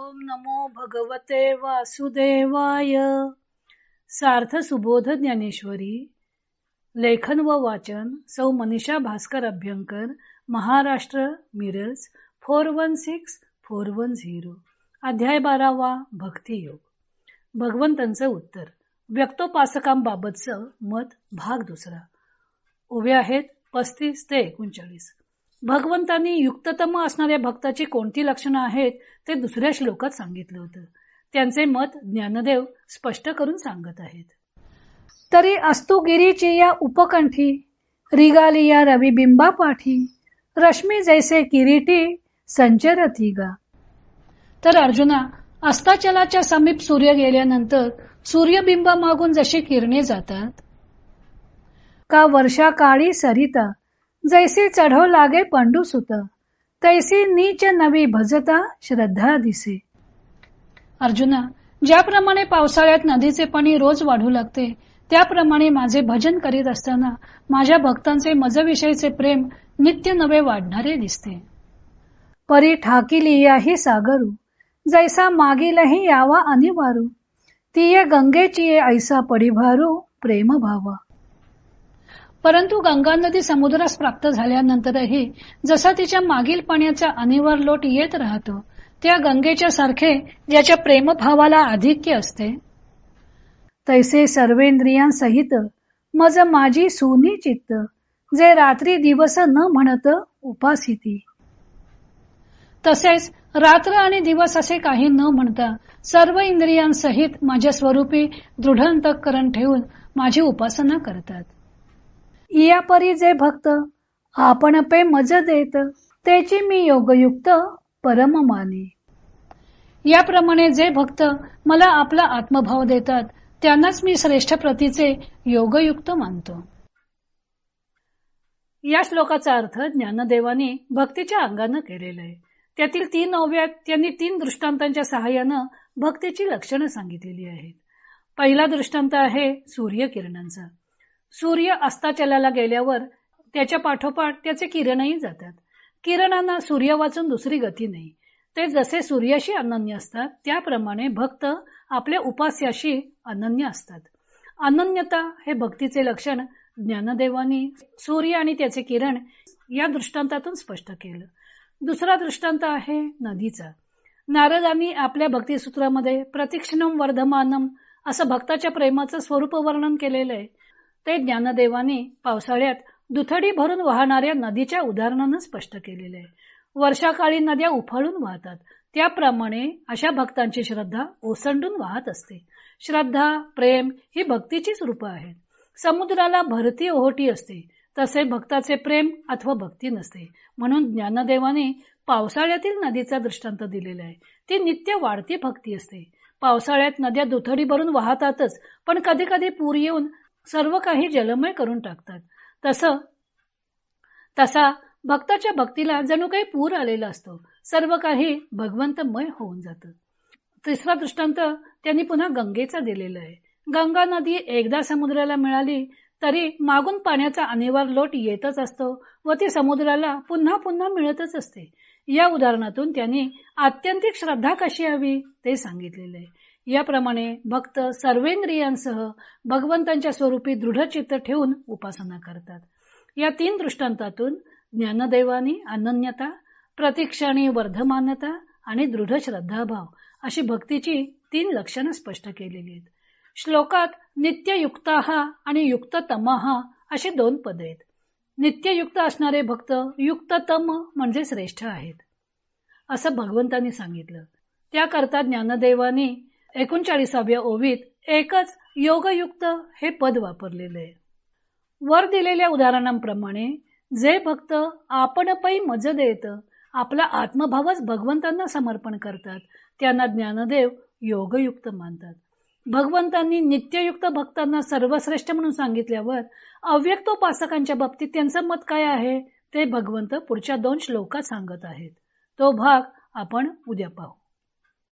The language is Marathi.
ओम नमो भगवते वासुदेवाय. सार्थ सुबोध ज्ञानेश्वरी. लेखन व वाचन सौ मनीषा भास्कर अभ्यंकर, महाराष्ट्र, मिरज 416410. अध्याय 12वा. भक्ती योग. भगवंतांचं उत्तर. व्यक्तोपासकांबाबतचं मत भाग 2. उभे आहेत 35 ते 39. भगवंतांनी युक्ततम असणाऱ्या भक्ताची कोणती लक्षणं आहेत ते दुसऱ्या श्लोकात सांगितलं होतं. त्यांचे मत ज्ञानदेव स्पष्ट करून सांगत आहेत. तरी अस्तु गिरीची या उपकंठी, रिगाली या रविबिंबा पाठी, रश्मी जैसे किरीटी संचरती गा. तर अर्जुना, अस्ताचलाच्या समीप सूर्य गेल्यानंतर सूर्यबिंबा मागून जशी किरणे जातात, का वर्षा काळी सरिता जैसी चढो लागे पंडू सुत, तैसी नीच नवी भजता श्रद्धा दिसे. अर्जुना, ज्याप्रमाणे पावसाळ्यात नदीचे पाणी रोज वाढू लागते, त्याप्रमाणे माझे भजन करीत असताना माझ्या भक्तांचे मजविषयीचे प्रेम नित्य नवे वाढणारे दिसते. परी ठाकिली याही सागरू, जैसा मागीलही यावा अनिवारू, तीये गंगेची ऐसा पडिभारू प्रेम भावा. परंतु गंगा नदी समुद्रास प्राप्त झाल्यानंतरही जसा तिच्या मागील पाण्याचा अनिवार्य लोट येत राहतो, त्या गंगेच्या सारखे ज्याच्या प्रेमभावाला आधिक्य असते, तैसे सर्वेंद्रियांसहित मज माझी सुनी चित्त, जे रात्री दिवस न म्हणत उपासिती. तसेच रात्र आणि दिवस असे काही न म्हणता सर्व इंद्रियांसहित माझ्या स्वरूपी दृढ अंतःकरण ठेवून माझी उपासना करतात. या परी जे भक्त आपण पे मज देत, त्याची मी योगयुक्त परम माने. याप्रमाणे जे भक्त मला आपला आत्मभाव देतात, त्यांनाच मी श्रेष्ठ प्रतीचे योगयुक्त मानतो. या श्लोकाचा अर्थ ज्ञानदेवाने भक्तीच्या अंगाने केलेला आहे. त्यातील 3 ओव्यात त्यांनी 3 दृष्टांतांच्या सहाय्याने भक्तीची लक्षणं सांगितलेली आहेत. पहिला दृष्टांत आहे सूर्यकिरणांचा. सूर्य अस्ताचलाला गेल्यावर त्याच्या पाठोपाठ त्याचे किरणही जातात. किरणांना सूर्य वाचून दुसरी गती नाही. ते जसे सूर्याशी अनन्य असतात, त्याप्रमाणे भक्त आपल्या उपास्याशी अनन्य असतात. अनन्यता हे भक्तीचे लक्षण ज्ञानदेवानी सूर्य आणि त्याचे किरण या दृष्टांतातून स्पष्ट केलं. दुसरा दृष्टांत आहे नदीचा. नारदांनी आपल्या भक्तिसूत्रामध्ये प्रतिक्षणम वर्धमानम असं भक्ताच्या प्रेमाचं स्वरूप वर्णन केलेलं आहे. ते ज्ञानदेवाने पावसाळ्यात दुथडी भरून वाहणाऱ्या नदीच्या उदाहरणानं स्पष्ट केलेले आहे. वर्षाकाळी नद्या उफाळून वाहतात, त्याप्रमाणे अशा भक्तांची श्रद्धा ओसंडून वाहत असते. श्रद्धा, प्रेम ही भक्तीचीच रूपं आहेत. समुद्राला भरती ओहोटी असते, तसे भक्ताचे प्रेम अथवा भक्ती नसते. म्हणून ज्ञानदेवाने पावसाळ्यातील नदीचा दृष्टांत दिलेला आहे. ती नित्य वाढती भक्ती असते. पावसाळ्यात नद्या दुथडी भरून वाहतातच, पण कधी कधी पूर येऊन सर्व काही जलमय करून टाकतात. तसा भक्ताच्या भक्तीला जणू काही पूर आलेला असतो. सर्व काही भगवंतमय होऊन जातं. तिसरा दृष्टांत त्यांनी पुन्हा गंगेचा दिलेला आहे. गंगा नदी एकदा समुद्राला मिळाली तरी मागून पाण्याचा अनिवार्य लोट येतच असतो व ती समुद्राला पुन्हा पुन्हा मिळतच असते. या उदाहरणातून त्यांनी आत्यंतिक श्रद्धा कशी हवी ते सांगितलेले आहे. याप्रमाणे भक्त सर्वेंद्रियांसह भगवंतांच्या स्वरूपी दृढ चित्त ठेवून उपासना करतात. या 3 दृष्टांतातून ज्ञानदेवानी अनन्यता, प्रतिक्षणी वर्धमानता आणि दृढ श्रद्धाभाव अशी भक्तीची 3 लक्षणं स्पष्ट केलेली आहेत. श्लोकात नित्ययुक्ताः आणि युक्ततमः अशी 2 पदे आहेत. नित्ययुक्त असणारे भक्त युक्ततम म्हणजे श्रेष्ठ आहेत असं भगवंतांनी सांगितलं. त्याकरता ज्ञानदेवानी 39व्या ओवीत एकच योगयुक्त हे पद वापरलेले आहे. वर दिलेल्या उदाहरणांप्रमाणे जे भक्त आपण पै मज देत, आपला आत्मभावच भगवंतांना समर्पण करतात, त्यांना ज्ञानदेव योगयुक्त मानतात. भगवंतांनी नित्ययुक्त भक्तांना सर्वश्रेष्ठ म्हणून सांगितल्यावर अव्यक्तोपासकांच्या बाबतीत त्यांचं मत काय आहे ते भगवंत पुढच्या 2 श्लोकात सांगत आहेत. तो भाग आपण उद्या पाहू.